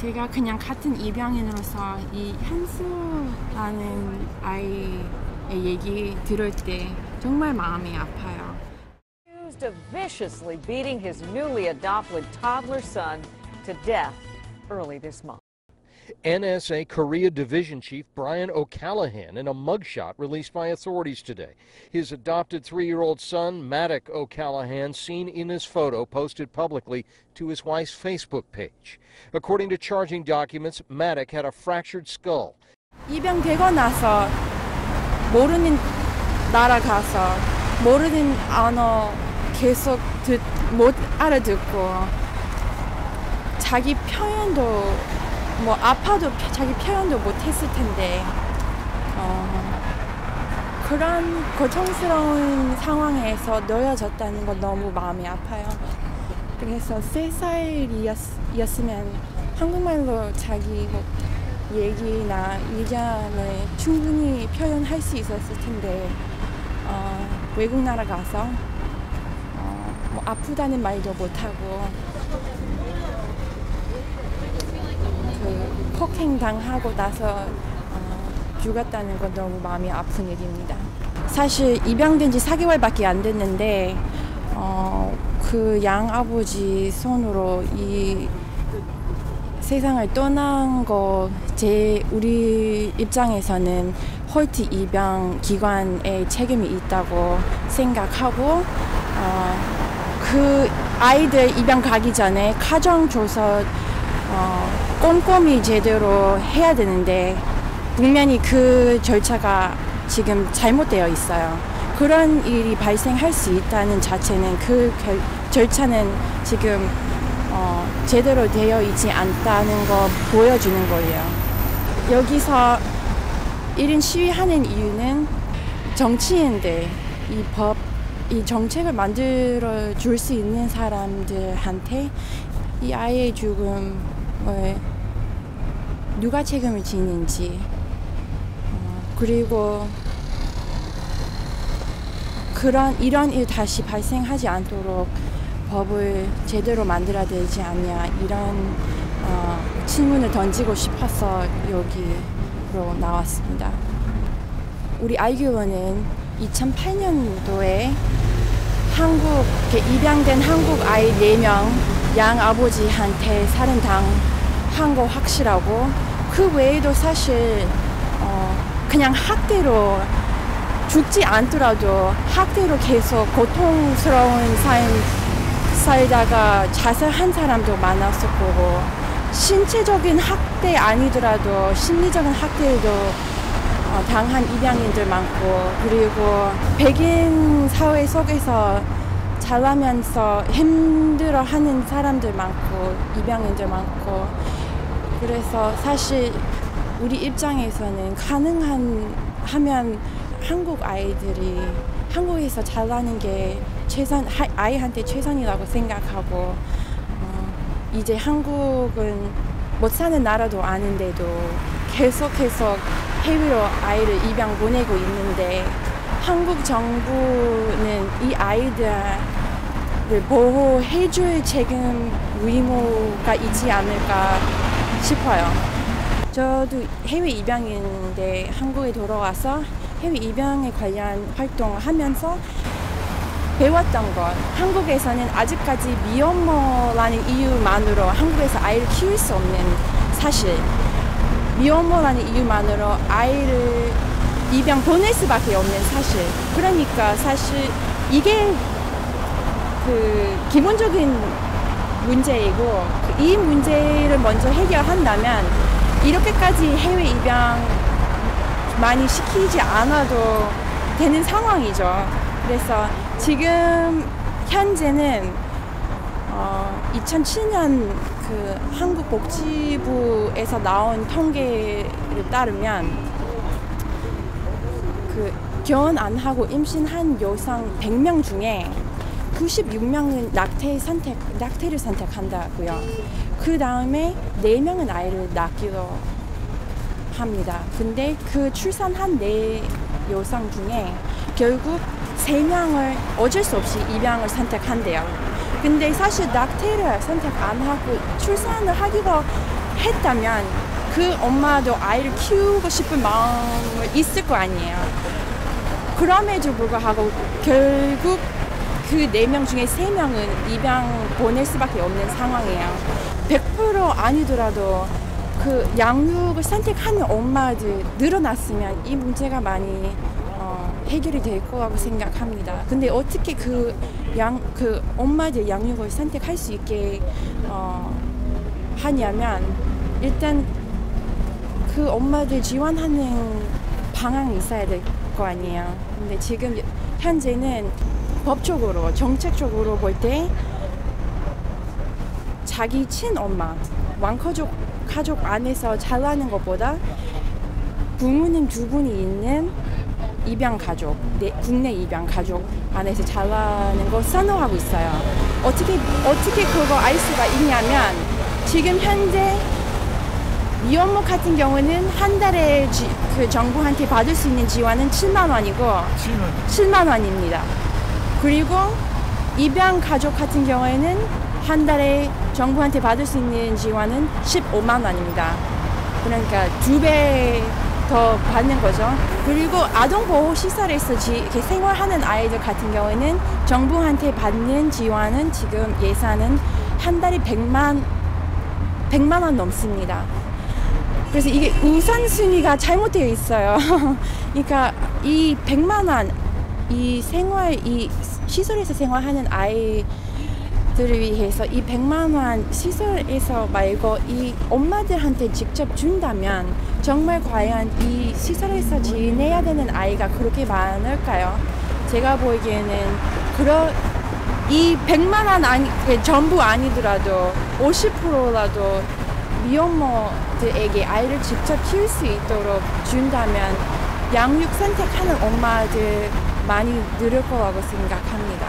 제가 그냥 같은 입양인으로서 이 현수라는 아이의 얘기 들을 때 정말 마음이 아파요. Accused of viciously beating his newly adopted toddler son to death early this month. NSA Korea Division Chief Brian O'Callaghan in a mugshot released by authorities today. His adopted 3-year-old son, Maddock O'Callaghan, seen in his photo posted publicly to his wife's Facebook page. According to charging documents, Maddock had a fractured skull. 입양되고 나서 모르는 나라 가서 모르는 언어 계속 못 알아듣고 자기 표현도 뭐 아파도 자기 표현도 못했을 텐데 그런 고통스러운 상황에서 놓여졌다는 건 너무 마음이 아파요. 그래서 3살이었으면 한국말로 자기 뭐 얘기나 의견을 충분히 표현할 수 있었을 텐데 외국 나라 가서 뭐 아프다는 말도 못하고 폭행당하고 나서 죽었다는 건 너무 마음이 아픈 일입니다. 사실 입양된 지 4개월밖에 안 됐는데 그 양아버지 손으로 이 세상을 떠난 거 우리 입장에서는 홀트 입양 기관의 책임이 있다고 생각하고 그 아이들 입양 가기 전에 가정조사 꼼꼼히 제대로 해야 되는데 분명히 그 절차가 지금 잘못되어 있어요. 그런 일이 발생할 수 있다는 자체는 그 절차는 지금 제대로 되어 있지 않다는 거 보여주는 거예요. 여기서 이런 시위하는 이유는 정치인들, 이 정책을 만들어 줄 수 있는 사람들한테 이 아이의 죽음을 누가 책임을 지는지 그리고 이런 일 다시 발생하지 않도록 법을 제대로 만들어야 되지 않냐 이런 질문을 던지고 싶어서 여기로 나왔습니다. 우리 알기로는 2008년도에 입양된 한국 아이 4명 양아버지한테 살인당한 거 확실하고 그 외에도 사실 그냥 학대로 죽지 않더라도 학대로 계속 고통스러운 삶 살다가 자살한 사람도 많았을 거고 신체적인 학대 아니더라도 심리적인 학대도 당한 입양인들 많고 그리고 백인 사회 속에서 자라면서 힘들어하는 사람들 많고 입양인들 많고 그래서 사실 우리 입장에서는 가능하면 한국 아이들이 한국에서 자라는 게 아이한테 최선이라고 생각하고 이제 한국은 못 사는 나라도 아닌데도 계속 해외로 아이를 입양 보내고 있는데 한국 정부는 이 아이들을 보호해줄 책임 의무가 있지 않을까 싶어요. 저도 해외 입양인데 한국에 돌아와서 해외 입양에 관련 활동을 하면서 배웠던 건 한국에서는 아직까지 미혼모라는 이유만으로 한국에서 아이를 키울 수 없는 사실 미혼모라는 이유만으로 아이를 입양 보낼 수밖에 없는 사실 그러니까 사실 이게 그 기본적인 문제이고 이 문제를 먼저 해결한다면 이렇게까지 해외 입양 많이 시키지 않아도 되는 상황이죠. 그래서 지금 현재는 2007년 그 한국복지부에서 나온 통계를 따르면 그 결혼 안 하고 임신한 여성 100명 중에 96명은 낙태를 선택한다고요. 그 다음에 4명은 아이를 낳기로 합니다. 근데 그 출산한 4여성 중에 결국 3명을 어쩔 수 없이 입양을 선택한대요. 근데 사실 낙태를 선택 안 하고 출산을 하기로 했다면 그 엄마도 아이를 키우고 싶은 마음이 있을 거 아니에요. 그럼에도 불구하고 결국 그 4명 중에 3명은 입양 보낼 수밖에 없는 상황이에요. 100% 아니더라도 그 양육을 선택하는 엄마들 늘어났으면 이 문제가 많이 해결이 될 거라고 생각합니다. 근데 어떻게 그 엄마들 양육을 선택할 수 있게 하냐면 일단 그 엄마들 지원하는 방향이 있어야 될 거 아니에요. 근데 지금 현재는 법적으로 정책적으로 볼 때 자기 친엄마 가족 안에서 잘하는 것보다 부모님 2분이 있는 입양 가족, 국내 입양 가족 안에서 잘하는 거 선호하고 있어요. 어떻게 그거 알 수가 있냐면 지금 현재 미혼모 같은 경우는 한 달에 그 정부한테 받을 수 있는 지원은 7만 원이고 7만 원입니다. 그리고 입양 가족 같은 경우에는 한 달에 정부한테 받을 수 있는 지원은 15만 원입니다. 그러니까 2배 더 받는 거죠. 그리고 아동보호시설에서 생활하는 아이들 같은 경우에는 정부한테 받는 지원은 지금 예산은 한 달에 100만 원 넘습니다. 그래서 이게 우선순위가 잘못되어 있어요. 그러니까 이 100만 원, 이 시설에서 생활하는 아이들을 위해서 이 100만 원 시설에서 말고 이 엄마들한테 직접 준다면 정말 과연 이 시설에서 지내야 되는 아이가 그렇게 많을까요? 제가 보기에는 이 100만 원 전부 아니더라도 50%라도 미혼모들에게 아이를 직접 키울 수 있도록 준다면 양육 선택하는 엄마들 많이 늘을 거라고 생각합니다.